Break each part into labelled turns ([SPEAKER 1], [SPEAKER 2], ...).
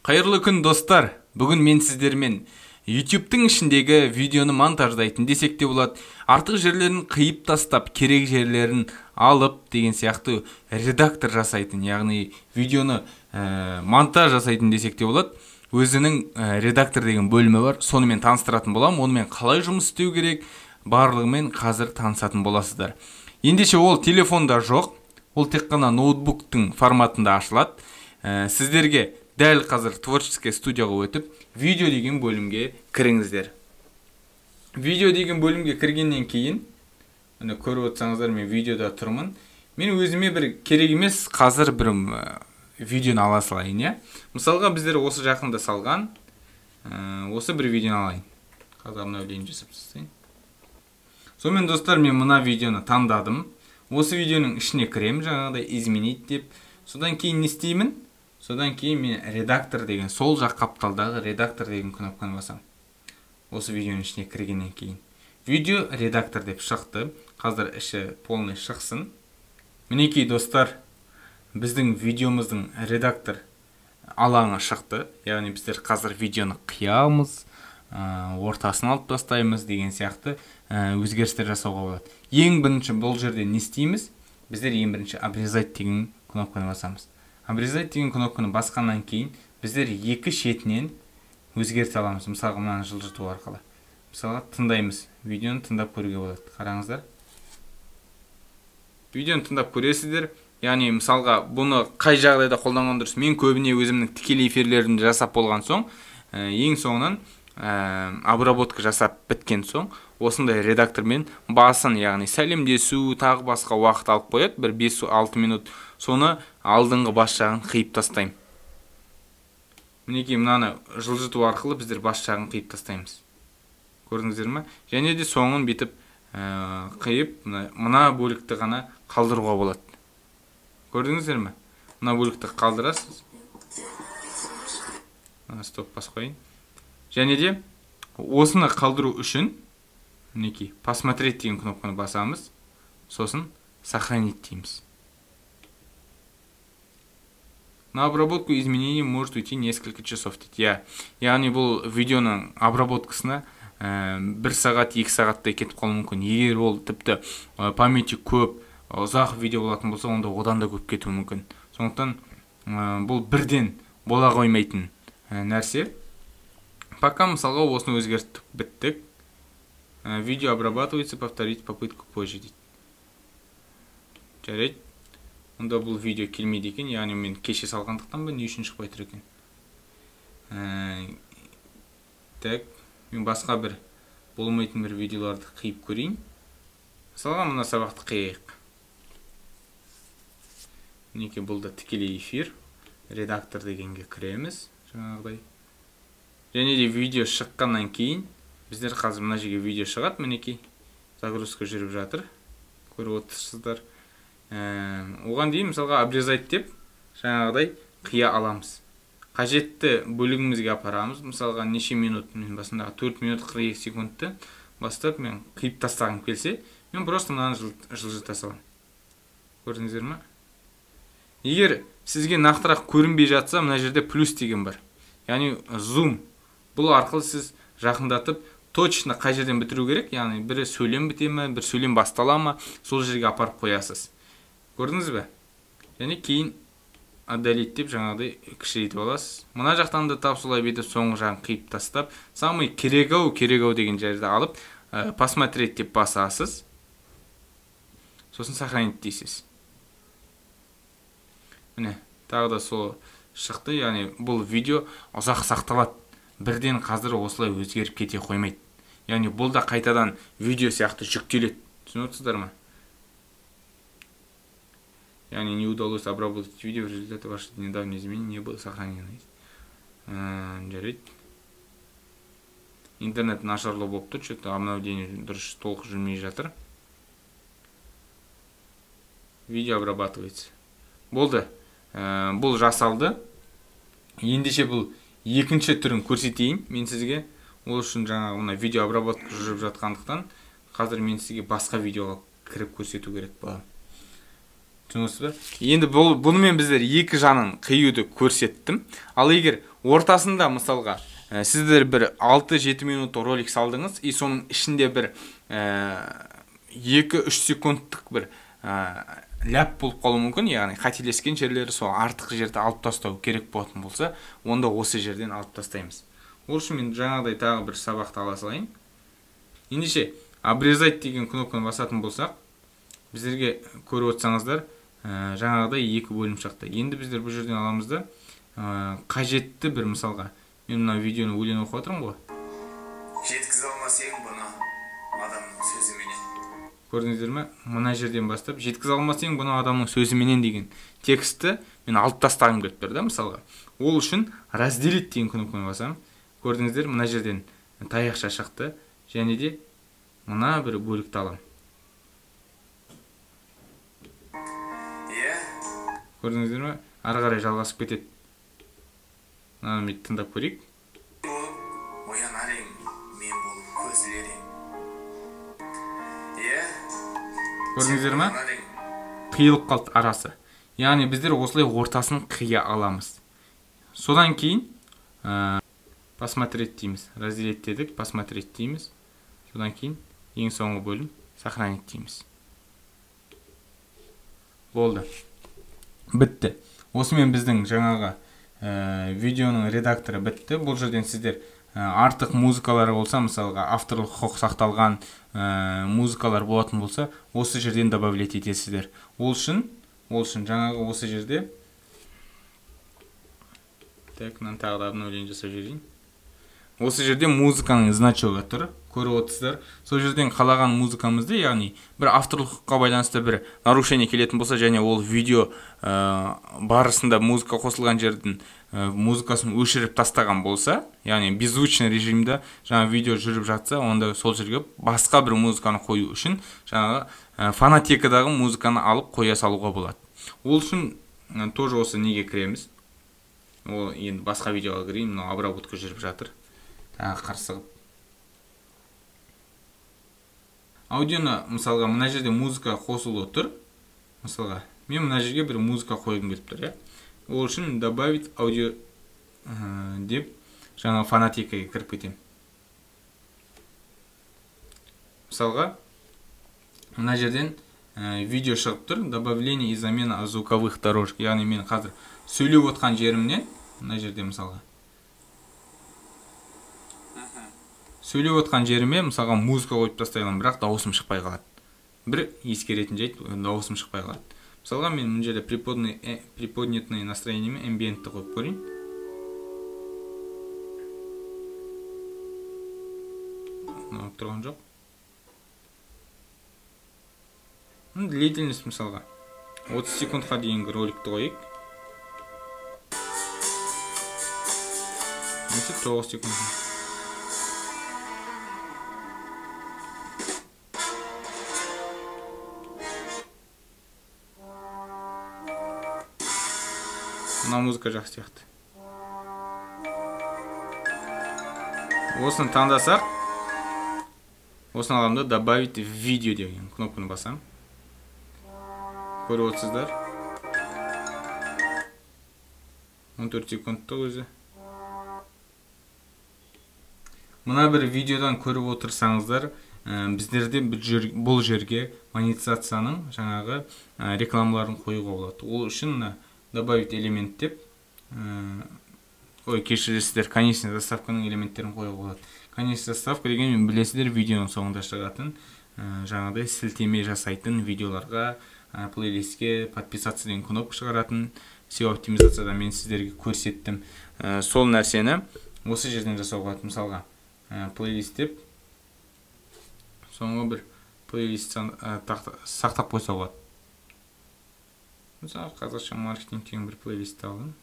[SPEAKER 1] Қайырлы күн достар. Бүгін мен сіздермен YouTube-тың ішіндегі видеоны монтаждайтын десек те болады. Артық жерлерін қиып тастап, керек жерлерін алып деген сияқты редактор жасайтын, яғни видеоны монтаж жасайтын десек те болады. Өзінің редактор деген бөлімі бар. Сонымен таныстыратын боламын. Онымен қалай жұмыс істеу керек, барлығымен қазір танысатын боласыздар. Ендеше ол телефонда жоқ. Ол тек қана ноутбуктың форматында ашылады. Сіздерге дәл қазір творческий студияға өтіп, видео деген бөлімге кіріңіздер. Видео деген бөлімге кіргеннен кейін, көріп отырсаңыздар, мен видеода тұрмын. Мен өзіме бір керек емес, қазір бір видеоны ала салайын, я? Мысалға біздер осы жақында салған, осы бір видеоны алайын. Қазір обновление жасап тастайын. Сонымен достар, мен мына видеоны таңдадым. Осы видеоның ішіне кірем, жаңағыдай изменить деп. Содан кейін не істеймін? Содан кейін мен редактор деген, сол жақ қапталдағы редактор деген кнопканы басам. Осы видеоның ішіне кіргеннен кейін. Видео редактор деп шықты. Қазір іші полный шықсын. Мінекей достар, біздің видеомыздың редактор алаңы шықты. Яғни біздер қазір видеоны қиямыз, ортасын алып тастаймыз деген сияқты өзгерістер жасауға болады. Ең бірінші бұл жерде не істейміз? Біздер ең бірінші обрезать деген кнопканы басамыз. Обрезать деген кнопканы басқаннан кейін біздер екі шетінен өзгерте аламыз. Мысалға мынаны жылжыту арқылы. Мысалға тыңдаймыз. Видеоны тыңдап көруге болады. Қараңыздар. Видеоны тыңдап көресіздер. Яғни мысалға бұны қай жағдайда қолданған дұрыс? Мен көбіне өзімнің тікелей эфирлерін жасап болған соң, ең соңынан обработка жасап біткен соң, осындай редактормен басын, яғни сәлемдесу, тағы басқа уақыт алып қояды, бір 5-6 минут. Соны алдыңғы бас жағын қиып тастаймын. Мінекей мынаны жылжыту арқылы біздер бас жағын қиып тастаймыз. Көрдіңіздер ме? Және де соңын бітіп қиып, мына бөлікті ғана қалдыруға болады. Көрдіңіздер ме? Мына бөлікті қалдырасыз. Стоп, бас қойын. Және де осыны қалдыру үшін мінекей посмотреть деген кнопканы басамыз. Сосын сохранить дейміз. На обработку изменений может уйти несколько часов. Яғни бұл видеоның обработкасына 1 сағат, 2 сағаттай кетіп қалуы мүмкін. Егер ол тіпті памяти көп, ұзақ видео болатын болса, онда одан да көп кетуі мүмкін. Сондықтан бұл бірден бола қоймайтын нәрсе. Пока мысалға осыны өзгерттік, біттік. Видео обрабатывается, повторить попытку позже дейді. Жарайды. Онда бұл видео келмейді екен, яғни мен кеше салғандықтан ба не үшін шықпай тұр екен. Так, мен басқа бір болмайтын бір видеоларды қиып көрейін. Мысалға мына сабақты қияйық. Мінекей бұл да тікелей эфир, редактор дегенге кіреміз, жаңағыдай. Және де видео шыққаннан кейін, біздер қазір мына жерге видео шығады, мінекей загрузка жүріп жатыр. Көріп отырсыздар. Оған дейін мысалға обрезать деп жаңағыдай қия аламыз. Қажетті бөлігімізге апарамыз. Мысалға неше минут, мен басындағы 4 минут 42 секундты бастап мен қиып тастағым келсе, мен просто мынаны жылжыта салам. Көрдіңіздер ме? Егер сізге нақтырақ көрінбей жатса, мына жерде плюс деген бар. Яғни зум. Бұл арқылы сіз жақындатып, точно қай жерден бітіру керек, яғни бірі сөйлем бітемі, бір сөйлем басталама, сол жерге апарып қоясыз. Көрдіңіз бе? Және кейін отдалить деп жаңағыдай кішірейтіп аласыз. Мына жақтан да тап солай бетіп соңғы жағын қиып тастап, самый керек-ау деген жерді алып, посмотреть деп басасыз. Сосын сохранить дейсіз. Міне, тағы да сол шықты, яғни бұл видео ұзақ сақталады. Бірден қазір осылай өзгеріп кете қоймайды. Яғни бұл да қайтадан видео сияқты жүктеледі. Түсініп отырсыздар ма? Яғни не удалось обработать видео, в результате ваших недавних изменений не было сохранено. Жарайды. Интернет нашарлау болып тұр, что-то обновление дұрыс толық жүрмей жатыр. Видео обрабатывается. Болды. Бұл жасалды. Ендеше бұл екінші түрін көрсетейін мен сізге. Ол үшін жаңағы мына видео обработка жүріп жатқандықтан қазір мен сізге басқа видеоға кіріп көрсету керек болады. Түсінесіз бе? Енді бұнымен біздер екі жанын қиюды көрсеттім. Ал егер ортасында мысалға сіздер бір 6-7 минут ролик салдыңыз, и соның ішінде бір 2-3 секундтық бір ляп болып қалуы мүмкін, яғни қателескен жерлері сол артық жерді алып тастау керек болатын болса, онда осы жерден алып тастаймыз. Ол үшін мен жаңағыдай тағы бір сабақты ала салайын. Ендеше обрезать деген кнопканы басатын болсақ, біздерге көріп отырсаңыздар, жаңағыдай 2 бөлім шықты. Енді біздер бұл жерден аламыз да, қажетті бір мысалға, мен мына видеоны өлең оқып отырмын ғой.
[SPEAKER 2] Жеткізе алмасаң бұны адамның сөзіменен.
[SPEAKER 1] Көрдіңіздер ме? Мына жерден бастап, жеткізе алмасаң бұны адамның сөзіменен деген текстті мен алып тастағым келіп тұр да, мысалға. Ол үшін разделить деген кнопканы басам. Көрдіңіздер, мына жерден таяқша шықты, және де мына бір бөлікті алам. Көрдіңіздер ме? Ары қарай жалғасып кетеді. Мынаны мен тыңдап көрейік.
[SPEAKER 2] Оянар ең, мен болып көзілер ең.
[SPEAKER 1] Көрдіңіздер ме? Қиылып қалды арасы. Яғни біздер осылай ортасын қия аламыз. Содан кейін посмотреть дейміз. Разделить дедік, посмотреть дейміз. Содан кейін ең соңғы бөлім сохранить дейміз. Болды. Бітті. Осымен біздің жаңағы видеоның редакторы бітті. Бұл жерден сіздер артық музыкалары болса, мысалға авторлық құқық сақталған музыкалар болатын болса, осы жерден добавлять етесіздер. Ол үшін жаңағы осы жерде мынаны тағы да обновление жасап жіберейін. Осы жерде музыканың значогы тұр, көріп отырсыздар. Сол жерден қалаған музыкамызды, яғни бір авторлық құқыққа байланысты бір нарушение келетін болса, және ол видео барысында музыка қосылған жердің музыкасын өшіріп тастаған болса, яғни беззвучный режимде жаңа видео жүріп жатса, онда сол жерге басқа бір музыканы қою үшін жаңағы фонотекадағы музыканы алып қоя салуға болады. Ол үшін тоже осы неге кіреміз. Ол енді басқа видеоға кірейін, мына обработка жүріп жатыр. Қарсығып. Аудионы, мысалға, мына жерде музыка қосылы тұр. Мысалға, мен мына жерге бір музыка қойғым келіп тұр. Ол үшін добавить аудио деп жаңа фонотекаға кіріп кетем. Мысалға, мына жерден видео шығып тұр. Добавление и замена звуковых дорожек. Яғни мен қазір сөйлеп отқан жерімнен, мына жерде мысалға, сөйлеп отқан жеріме мысалға музыка қойып тастай аламын, бірақ дауысым шықпай қалады. Бір ескеретін жайт, дауысым шықпай қалады. Мысалға мен мына жерде приподнятное настроениеме эмбиентті қойып көрейін. Мынау тұрған жоқ. Длительность мысалға 30 секундқа дейінгі роликті қойып. 9 секунд. Мына музыка жақсы сияқты. Осыны таңдасақ, осыны аламда добавить видео деген кнопканы басам. Көріп отырсыздар. 14 секундта өзі. Мына бір видеодан көріп отырсаңыздар, біздерде бұл жерге монетизацияның жаңағы рекламаларын қоюға болады. Ол үшін добавить элемент деп, кешіресіздер, конечный заставканың элементтерін қоюға болады. Конечный заставка деген мен білесіздер, видеоның соңында шығатын жаңағыдай сілтеме жасайтын видеоларға, плейлистке подписаться деген кнопка шығаратын SEO оптимизацияда мен сіздерге көрсеттім. Сол нәрсені осы жерден жасауға болады. Мысалға, плейлист деп, соңғы бір плейлист сақтап қойса болады. Мысалы, қазақша маркетинг деген бір плейлист алдым,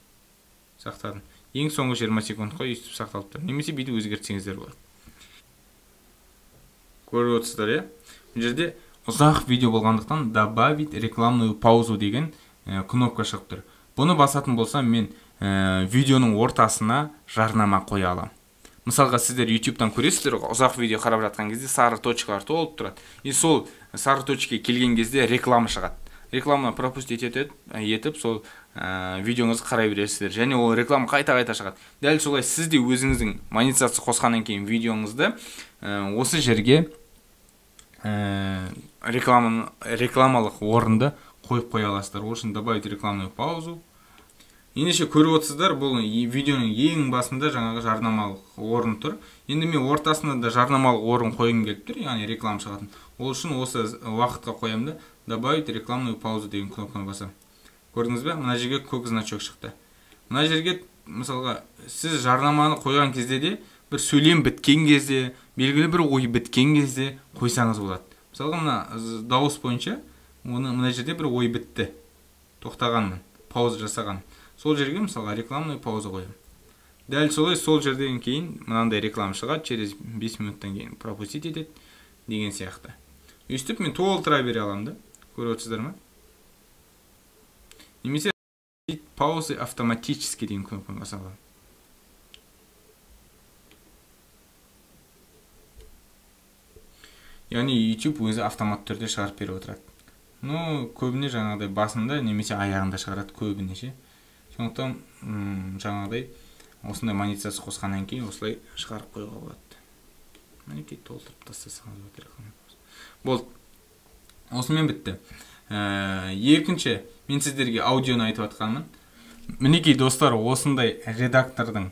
[SPEAKER 1] сақтадым. Ең соңғы 20 секундқа өйстіп сақталып тұр. Немесе бейді өзгертсеңіздер болады. Көріп отырсыздар, бұл жерде ұзақ видео болғандықтан добавить рекламную паузу деген кнопка шығып тұр. Бұны басатын болсам, мен видеоның ортасына жарнама қоя алам. Мысалға, сіздер YouTube-тан көресіздер, ұзақ видео қарап жатқан кезде сары точкалар толып тұрады. И сол сары точкаға келген кезде реклама шығады. Рекламаны пропустить етіп, сол видеоңызды қарай бересіздер, және ол реклама қайта шығады. Дәл солай сіз де өзіңіздің монетизация қосқаннан кейін видеоңызды осы жерге рекламалық орынды қойып қоя аласыздар. Ол үшін добавить рекламную паузу. Ендеше көріп отырсыздар, бұл видеоның ең басында жаңағы жарнамалық орын тұр. Енді мен ортасында да жарнамалық орын қойғым келіп тұр, яғни реклама шығатын. Ол үшін осы уақытқа қоямын да добавить рекламную паузу деген кнопканы басамын. Көрдіңіз бе? Мына жерге көк значок шықты. Мына жерге мысалға сіз жарнаманы қойған кезде де бір сөйлем біткен кезде, белгілі бір ой біткен кезде қойсаңыз болады. Мысалға мына дауыс бойынша мына жерде бір ой бітті. Тоқтағанмын, пауза жасаған. Сол жерге мысалға рекламный пауза қоямын. Дәл солай сол жерден кейін мынандай реклама шығады, через 5 минуттан кейін пропустить етеді деген сияқты. Өйстіп мен толтыра бере аламын да. Көріп отырсыздар ма? Немесе паузы автоматически деген кнопканы баса аламын. Яғни YouTube өзі автомат түрде шығарып беріп отырады. Ну, көбіне жаңағыдай басында немесе аяғында шығарады көбінесе. Сондықтан жаңағыдай осындай монетизация қосқаннан кейін осылай шығарып қоюға болады. Мінекей толтырып тастасаңыз болады. Болды. Осымен бітті. Екінші, мен сіздерге аудионы айтып атқанмын. Мінекей достар, осындай редактордың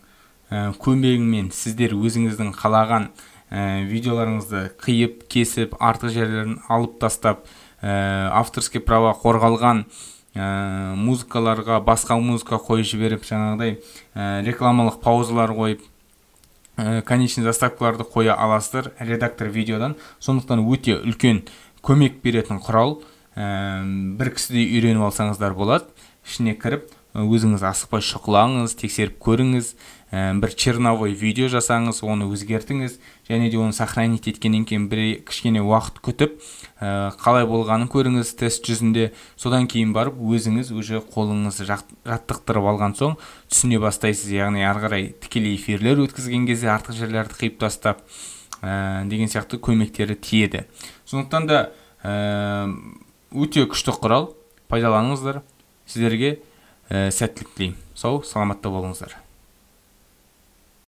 [SPEAKER 1] көмегімен сіздер өзіңіздің қалаған видеоларыңызды қиып, кесіп, артық жерлерін алып тастап, авторский права қорғалған музыкаларға басқа музыка қойып жіберіп, жаңағыдай рекламалық паузалар қойып, конечный заставкаларды қоя аласыздар редактор видеодан. Сондықтан өте үлкен көмек беретін құрал. Бір кісідей үйреніп алсаңыздар болады. Ішіне кіріп, өзіңіз асықпай шұқылаңыз, тексеріп көріңіз, бір черновой видео жасаңыз, оны өзгертіңіз, және де оны сохранить еткеннен кейін бір кішкене уақыт күтіп, қалай болғанын көріңіз тест жүзінде. Содан кейін барып, өзіңіз уже қолыңызды жаттықтырып алған соң түсіне бастайсыз. Яғни ары қарай тікелей эфирлер өткізген кезде артық жерлерді қиып тастап деген сияқты көмектері тиеді. Сондықтан да өте күшті құрал, пайдаланыңыздар. Сіздерге сәттілік тілеймін. Сау, саламатта болыңыздар.